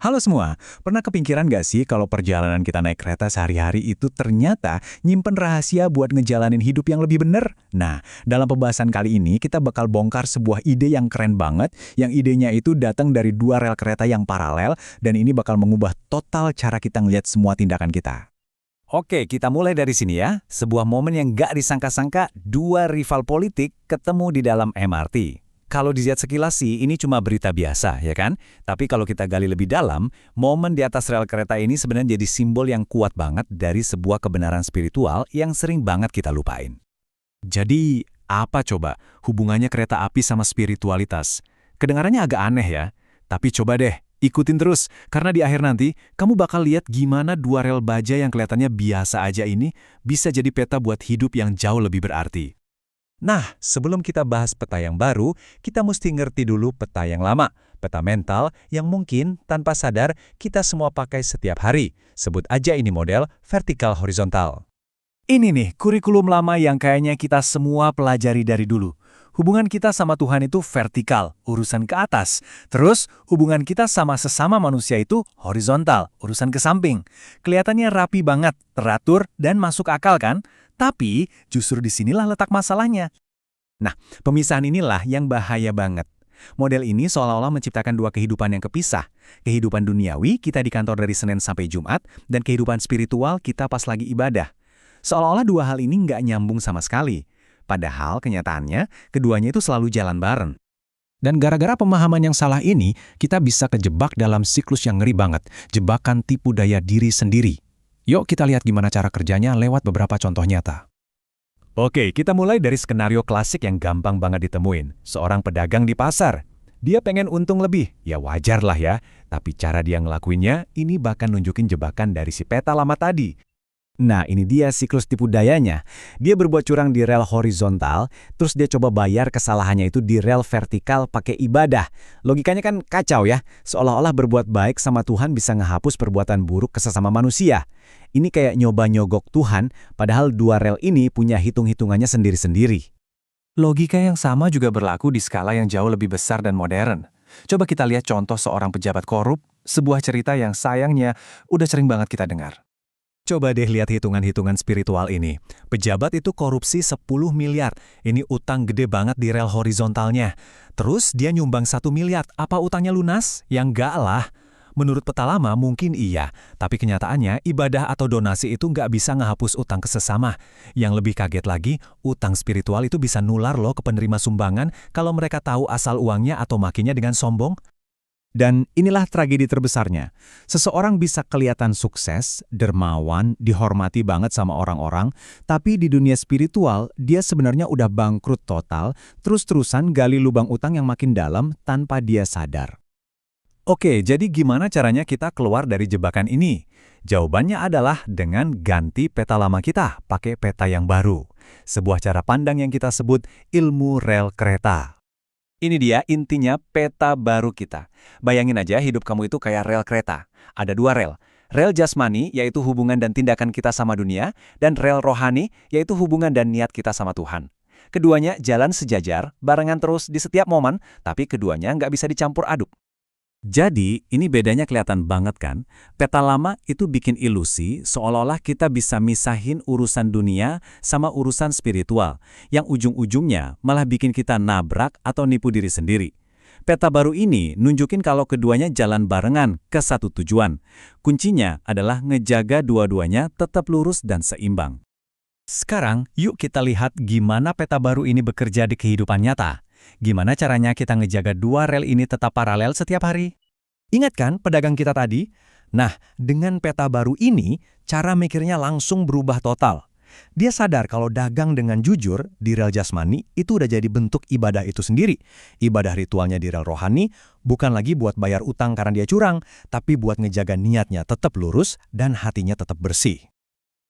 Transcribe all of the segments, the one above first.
Halo semua, pernah kepikiran gak sih kalau perjalanan kita naik kereta sehari-hari itu ternyata nyimpen rahasia buat ngejalanin hidup yang lebih bener? Nah, dalam pembahasan kali ini kita bakal bongkar sebuah ide yang keren banget, yang idenya itu datang dari dua rel kereta yang paralel, dan ini bakal mengubah total cara kita ngeliat semua tindakan kita. Oke, kita mulai dari sini ya. Sebuah momen yang gak disangka-sangka, dua rival politik ketemu di dalam MRT. Kalau dilihat sekilas sih, ini cuma berita biasa, ya kan? Tapi kalau kita gali lebih dalam, momen di atas rel kereta ini sebenarnya jadi simbol yang kuat banget dari sebuah kebenaran spiritual yang sering banget kita lupain. Jadi, apa coba hubungannya kereta api sama spiritualitas? Kedengarannya agak aneh ya, tapi coba deh, ikutin terus. Karena di akhir nanti, kamu bakal lihat gimana dua rel baja yang kelihatannya biasa aja ini bisa jadi peta buat hidup yang jauh lebih berarti. Nah, sebelum kita bahas peta yang baru, kita mesti ngerti dulu peta yang lama, peta mental yang mungkin tanpa sadar kita semua pakai setiap hari. Sebut aja ini model vertikal horizontal. Ini nih, kurikulum lama yang kayaknya kita semua pelajari dari dulu. Hubungan kita sama Tuhan itu vertikal, urusan ke atas. Terus, hubungan kita sama sesama manusia itu horizontal, urusan ke samping. Kelihatannya rapi banget, teratur, dan masuk akal kan? Tapi, justru disinilah letak masalahnya. Nah, pemisahan inilah yang bahaya banget. Model ini seolah-olah menciptakan dua kehidupan yang kepisah. Kehidupan duniawi kita di kantor dari Senin sampai Jumat, dan kehidupan spiritual kita pas lagi ibadah. Seolah-olah dua hal ini nggak nyambung sama sekali. Padahal kenyataannya, keduanya itu selalu jalan bareng. Dan gara-gara pemahaman yang salah ini, kita bisa kejebak dalam siklus yang ngeri banget, jebakan tipu daya diri sendiri. Yuk kita lihat gimana cara kerjanya lewat beberapa contoh nyata. Oke, kita mulai dari skenario klasik yang gampang banget ditemuin. Seorang pedagang di pasar. Dia pengen untung lebih, ya wajar lah ya. Tapi cara dia ngelakuinnya, ini bahkan nunjukin jebakan dari si peta lama tadi. Nah, ini dia siklus tipu dayanya. Dia berbuat curang di rel horizontal, terus dia coba bayar kesalahannya itu di rel vertikal pakai ibadah. Logikanya kan kacau ya, seolah-olah berbuat baik sama Tuhan bisa ngehapus perbuatan buruk ke sesama manusia. Ini kayak nyoba nyogok Tuhan, padahal dua rel ini punya hitung-hitungannya sendiri-sendiri. Logika yang sama juga berlaku di skala yang jauh lebih besar dan modern. Coba kita lihat contoh seorang pejabat korup, sebuah cerita yang sayangnya udah sering banget kita dengar. Coba deh lihat hitungan-hitungan spiritual ini. Pejabat itu korupsi 10 miliar. Ini utang gede banget di rel horizontalnya. Terus dia nyumbang 1 miliar. Apa utangnya lunas? Ya enggak lah. Menurut peta lama mungkin iya. Tapi kenyataannya ibadah atau donasi itu nggak bisa ngehapus utang ke sesama. Yang lebih kaget lagi, utang spiritual itu bisa nular loh ke penerima sumbangan kalau mereka tahu asal uangnya atau makinya dengan sombong. Dan inilah tragedi terbesarnya. Seseorang bisa kelihatan sukses, dermawan, dihormati banget sama orang-orang, tapi di dunia spiritual, dia sebenarnya udah bangkrut total, terus-terusan gali lubang utang yang makin dalam tanpa dia sadar. Oke, jadi gimana caranya kita keluar dari jebakan ini? Jawabannya adalah dengan ganti peta lama kita, pakai peta yang baru. Sebuah cara pandang yang kita sebut ilmu rel kereta. Ini dia intinya peta baru kita. Bayangin aja hidup kamu itu kayak rel kereta. Ada dua rel. Rel jasmani, yaitu hubungan dan tindakan kita sama dunia, dan rel rohani, yaitu hubungan dan niat kita sama Tuhan. Keduanya jalan sejajar, barengan terus di setiap momen, tapi keduanya nggak bisa dicampur aduk. Jadi, ini bedanya kelihatan banget kan? Peta lama itu bikin ilusi seolah-olah kita bisa misahin urusan dunia sama urusan spiritual, yang ujung-ujungnya malah bikin kita nabrak atau nipu diri sendiri. Peta baru ini nunjukin kalau keduanya jalan barengan ke satu tujuan. Kuncinya adalah ngejaga dua-duanya tetap lurus dan seimbang. Sekarang, yuk kita lihat gimana peta baru ini bekerja di kehidupan nyata. Gimana caranya kita ngejaga dua rel ini tetap paralel setiap hari? Ingat kan pedagang kita tadi? Nah, dengan peta baru ini, cara mikirnya langsung berubah total. Dia sadar kalau dagang dengan jujur di rel jasmani itu udah jadi bentuk ibadah itu sendiri. Ibadah ritualnya di rel rohani bukan lagi buat bayar utang karena dia curang, tapi buat ngejaga niatnya tetap lurus dan hatinya tetap bersih.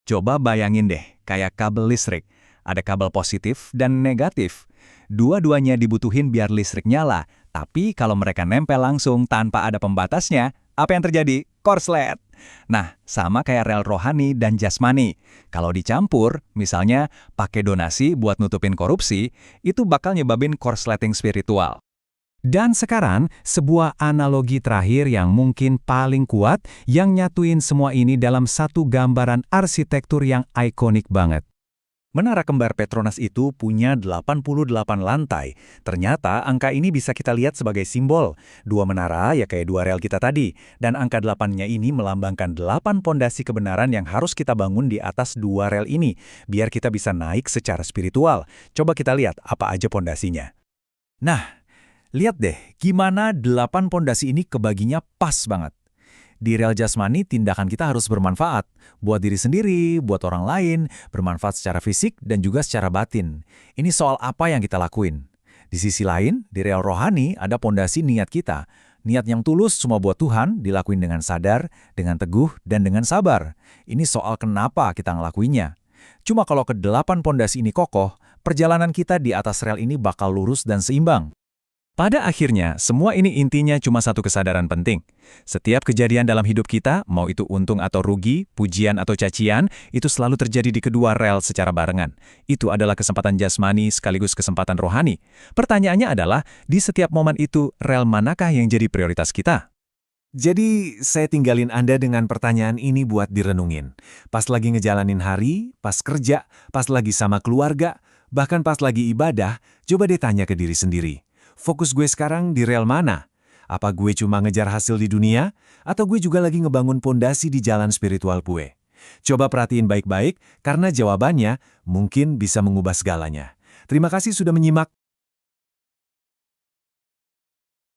Coba bayangin deh, kayak kabel listrik. Ada kabel positif dan negatif. Dua-duanya dibutuhin biar listrik nyala, tapi kalau mereka nempel langsung tanpa ada pembatasnya, apa yang terjadi? Korslet. Nah, sama kayak rel rohani dan jasmani. Kalau dicampur, misalnya pakai donasi buat nutupin korupsi, itu bakal nyebabin korsleting spiritual. Dan sekarang, sebuah analogi terakhir yang mungkin paling kuat yang nyatuin semua ini dalam satu gambaran arsitektur yang ikonik banget. Menara kembar Petronas itu punya 88 lantai. Ternyata angka ini bisa kita lihat sebagai simbol. Dua menara ya kayak dua rel kita tadi. Dan angka 8-nya ini melambangkan 8 pondasi kebenaran yang harus kita bangun di atas dua rel ini. Biar kita bisa naik secara spiritual. Coba kita lihat apa aja pondasinya. Nah, lihat deh gimana 8 pondasi ini kebaginya pas banget. Di rel jasmani, tindakan kita harus bermanfaat. Buat diri sendiri, buat orang lain, bermanfaat secara fisik dan juga secara batin. Ini soal apa yang kita lakuin. Di sisi lain, di rel rohani ada pondasi niat kita. Niat yang tulus semua buat Tuhan, dilakuin dengan sadar, dengan teguh, dan dengan sabar. Ini soal kenapa kita ngelakuinnya. Cuma kalau ke-8 pondasi ini kokoh, perjalanan kita di atas rel ini bakal lurus dan seimbang. Pada akhirnya, semua ini intinya cuma satu kesadaran penting. Setiap kejadian dalam hidup kita, mau itu untung atau rugi, pujian atau cacian, itu selalu terjadi di kedua rel secara barengan. Itu adalah kesempatan jasmani sekaligus kesempatan rohani. Pertanyaannya adalah, di setiap momen itu, rel manakah yang jadi prioritas kita? Jadi, saya tinggalin Anda dengan pertanyaan ini buat direnungin. Pas lagi ngejalanin hari, pas kerja, pas lagi sama keluarga, bahkan pas lagi ibadah, coba deh tanya ke diri sendiri. Fokus gue sekarang di rel mana? Apa gue cuma ngejar hasil di dunia? Atau gue juga lagi ngebangun pondasi di jalan spiritual gue? Coba perhatiin baik-baik, karena jawabannya mungkin bisa mengubah segalanya. Terima kasih sudah menyimak.